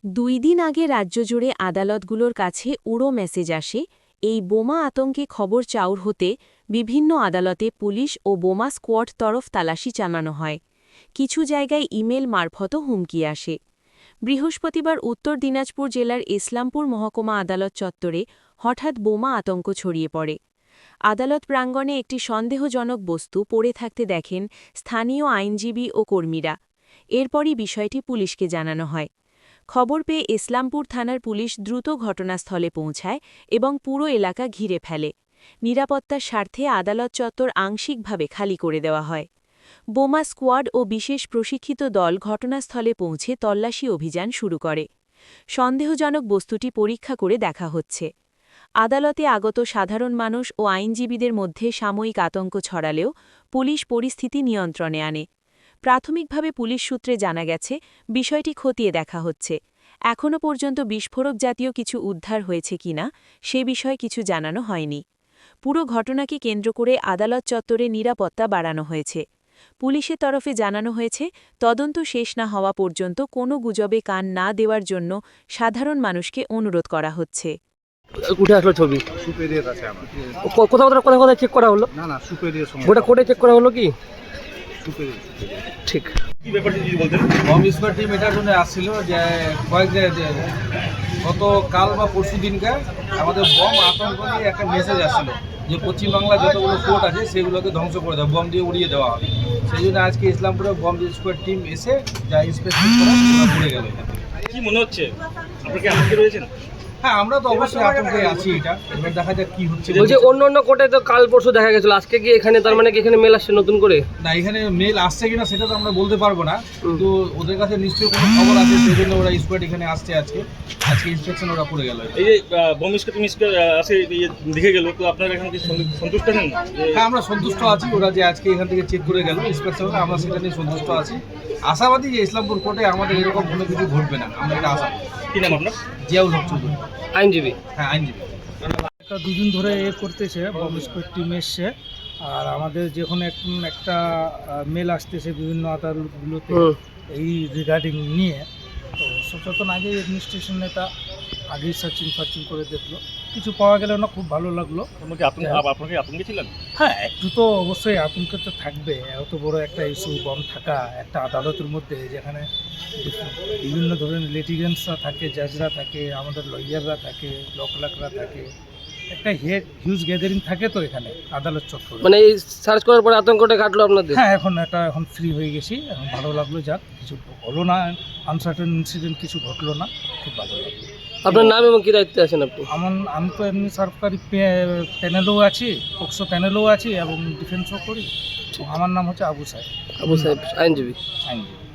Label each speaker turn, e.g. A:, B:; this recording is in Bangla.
A: 2 দিন আগে রাজ্যজুড়ে আদালতগুলোর কাছে উড়ো মেসেজ আসে, এই বোমা আতঙ্কে খবর চাউর হতে বিভিন্ন আদালতে পুলিশ ও বোমা স্কোয়াড তরফ তালাশি চালানো হয়। কিছু জায়গায় ইমেল মারফতও হুমকি আসে। বৃহস্পতিবার উত্তর দিনাজপুর জেলার ইসলামপুর মহকুমা আদালত চত্বরে হঠাৎ বোমা আতঙ্ক ছড়িয়ে পড়ে। আদালত প্রাঙ্গণে একটি সন্দেহজনক বস্তু পড়ে থাকতে দেখেন স্থানীয় আইনজীবী ও কর্মীরা। এরপরই বিষয়টি পুলিশকে জানানো হয়। খবর পেয়ে ইসলামপুর থানার পুলিশ দ্রুত ঘটনাস্থলে পৌঁছায় এবং পুরো এলাকা ঘিরে ফেলে। নিরাপত্তার স্বার্থে আদালত চত্বর আংশিকভাবে খালি করে দেওয়া হয়। বোমা স্কোয়াড ও বিশেষ প্রশিক্ষিত দল ঘটনাস্থলে পৌঁছে তল্লাশি অভিযান শুরু করে। সন্দেহজনক বস্তুটি পরীক্ষা করে দেখা হচ্ছে। আদালতে আগত সাধারণ মানুষ ও আইনজীবীদের মধ্যে সাময়িক আতঙ্ক ছড়ালেও পুলিশ পরিস্থিতি নিয়ন্ত্রণে আনে। প্রাথমিকভাবে পুলিশ সূত্রে জানা গেছে, বিষয়টি খতিয়ে দেখা হচ্ছে। এখনও পর্যন্ত বিস্ফোরক জাতীয় কিছু উদ্ধার হয়েছে কিনা সে বিষয়ে কিছু জানানো হয়নি। পুরো ঘটনাকে কেন্দ্র করে আদালত চত্বরে নিরাপত্তা বাড়ানো হয়েছে। পুলিশের তরফে জানানো হয়েছে, তদন্ত শেষ না হওয়া পর্যন্ত কোনো গুজবে কান না দেওয়ার জন্য সাধারণ মানুষকে অনুরোধ করা হচ্ছে।
B: উঠে আসলো ছবি
C: সুপেরিয়র আছে আমার।
B: কোথাও কোথায় চেক করা হলো?
C: না না সুপেরিয়র সময়
B: ওটা কোর্টে চেক করা হলো কি?
C: সুপেরিয়র
B: ঠিক।
C: কি ব্যাপারটা যদি বলতেন।
D: বম স্কোয়াড টিম এটার জন্য আসছিল যে গত কাল বা পরশু দিনকার আমাদের বম আতঙ্ক নিয়ে একটা মেসেজ আসছিল যে পশ্চিমবাংলার যতগুলো কোর্ট আছে সেগুলোকে ধ্বংস করে দেওয়া, বম দিয়ে উড়িয়ে দেওয়া হবে। সেই জন্য আজকে ইসলামপুরে বম স্কোয়াড টিম এসে যা ইন্সপেকশন করে ওরা পড়ে গেল।
C: কি মনে হচ্ছে, আপনি কি আতঙ্কে রয়েছেন?
D: হ্যাঁ, আমরা তো অবশ্যই আতঙ্কে আছি। এটা এবার দেখা যাক কি হচ্ছে।
B: বলছি অন্য কোর্টে তো কাল পরশু দেখা গেছিল, আজকে কি এখানে তার মানে কি এখানে মেল আসছে নতুন করে?
D: না, এখানে মেল আসছে কিনা সেটা তো আমরা বলতে পারবো না, কিন্তু ওদের কাছে নিশ্চয়ই কোনো খবর আছে, সেই জন্য ওরা স্কোয়াড এখানে আসছে। আজকে ইন্সপেকশন ওরা পড়ে গেল।
C: এই যে বম স্কোয়াড আসে দেখে গেল, তো আপনারা এখন কি সন্তুষ্ট আছেন?
D: হ্যাঁ, আমরা সন্তুষ্ট আছি। ওরা যে আজকে এখান থেকে চেক করে গেল ইন্সপেকশন, আমরা সেটা নিয়ে সন্তুষ্ট আছি। আশাবাদী যে ইসলামপুর কোর্টে আমাদের এরকম কোনো কিছু ঘটবে না, আমরা এটা আশা করি।
C: কি নাম আপনার?
D: জিয়াউল হক চৌধুরী,
B: আইনজীবী।
D: হ্যাঁ আইনজীবী।
E: একটা দুদিন ধরে করতেছে, বম স্কোয়াড টিম এসছে। আর আমাদের যখন একটা মেল আসতেছে বিভিন্ন আদালতগুলোতে এই রিগার্ডিং নিয়ে, তো সচেতন আগে অ্যাডমিনিস্ট্রেশন এটা আগেই সার্চিং করে দেখলো, কিছু পাওয়া গেল না। খুব ভালো লাগলো।
C: আপনাকে আতঙ্কে ছিলেন?
E: হ্যাঁ, একটু তো অবশ্যই আতঙ্ক তো থাকবে। এত বড় একটা ইস্যু, বম থাকা একটা আদালতের মধ্যে, যেখানে বিভিন্ন ধরনের লিটিগেন্টসরা থাকে, জাজরা থাকে, আমাদের লয়াররা থাকে, ল ক্লার্করা থাকে, একটা হিউজ গ্যাদারিং থাকে তো এখানে আদালত চত্বরে।
B: মানে এই সার্চ করার পরে আতঙ্কটা কাটলো আপনাদের?
E: হ্যাঁ, এখন ফ্রি হয়ে গেছি। এখন ভালো লাগলো, যাক কিছু হলো না, আনসার্টেন ইনসিডেন্ট কিছু ঘটলো না, খুব ভালো লাগলো।
B: আপনার নাম এবং কি দায়িত্বে আছেন আপনি?
E: আমি তো এমনি সরকারি প্যানেলেও আছি, পক্সো প্যানেলেও আছি এবং ডিফেন্সও করি। আমার নাম হচ্ছে আবু সাহেব।
B: আবু সাহেব, আইনজীবী।
E: আইনজীবী।